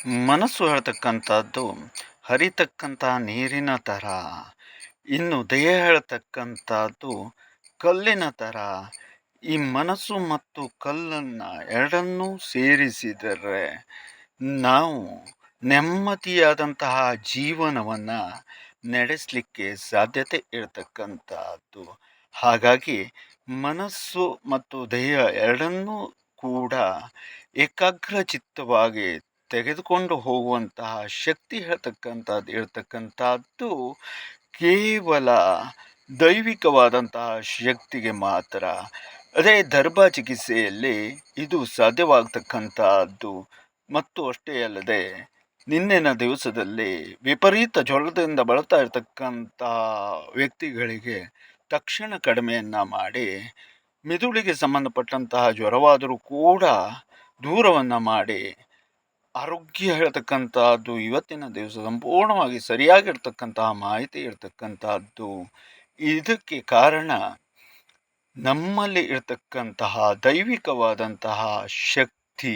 ಮನಸ್ಸು ಹೇಳ್ತಕ್ಕಂಥದ್ದು ಹರಿತಕ್ಕಂತಹ ನೀರಿನ ಥರ. ಇನ್ನು ದೇಹ ಹೇಳ್ತಕ್ಕಂಥದ್ದು ಕಲ್ಲಿನ ಥರ. ಈ ಮನಸ್ಸು ಮತ್ತು ಕಲ್ಲನ್ನು ಎರಡನ್ನೂ ಸೇರಿಸಿದರೆ ನಾವು ನೆಮ್ಮದಿಯಾದಂತಹ ಜೀವನವನ್ನು ನಡೆಸಲಿಕ್ಕೆ ಸಾಧ್ಯತೆ ಇರತಕ್ಕಂಥದ್ದು. ಹಾಗಾಗಿ ಮನಸ್ಸು ಮತ್ತು ದೇಹ ಎರಡನ್ನೂ ಕೂಡ ಏಕಾಗ್ರಚಿತ್ತವಾಗಿ ತೆಗೆದುಕೊಂಡು ಹೋಗುವಂತಹ ಶಕ್ತಿ ಇರತಕ್ಕಂಥದ್ದು ಕೇವಲ ದೈವಿಕವಾದಂತಹ ಶಕ್ತಿಗೆ ಮಾತ್ರ. ಅದೇ ದರ್ಭ ಚಿಕಿತ್ಸೆಯಲ್ಲಿ ಇದು ಸಾಧ್ಯವಾಗತಕ್ಕಂಥದ್ದು. ಮತ್ತು ಅಷ್ಟೇ ಅಲ್ಲದೆ ನಿನ್ನಿನ ದಿವಸದಲ್ಲಿ ವಿಪರೀತ ಜ್ವರದಿಂದ ಬಳಲ್ತಾ ಇರತಕ್ಕಂಥ ವ್ಯಕ್ತಿಗಳಿಗೆ ತಕ್ಷಣ ಕಡಿಮೆಯನ್ನು ಮಾಡಿ, ಮಿದುಳಿಗೆ ಸಂಬಂಧಪಟ್ಟಂತಹ ಜ್ವರವಾದರೂ ಕೂಡ ದೂರವನ್ನು ಮಾಡಿ, ಆರೋಗ್ಯ ಹೇಳ್ತಕ್ಕಂಥದ್ದು ಇವತ್ತಿನ ದಿವಸ ಸಂಪೂರ್ಣವಾಗಿ ಸರಿಯಾಗಿರ್ತಕ್ಕಂತಹ ಮಾಹಿತಿ ಇರ್ತಕ್ಕಂಥದ್ದು. ಇದಕ್ಕೆ ಕಾರಣ ನಮ್ಮಲ್ಲಿ ಇರತಕ್ಕಂತಹ ದೈವಿಕವಾದಂತಹ ಶಕ್ತಿ.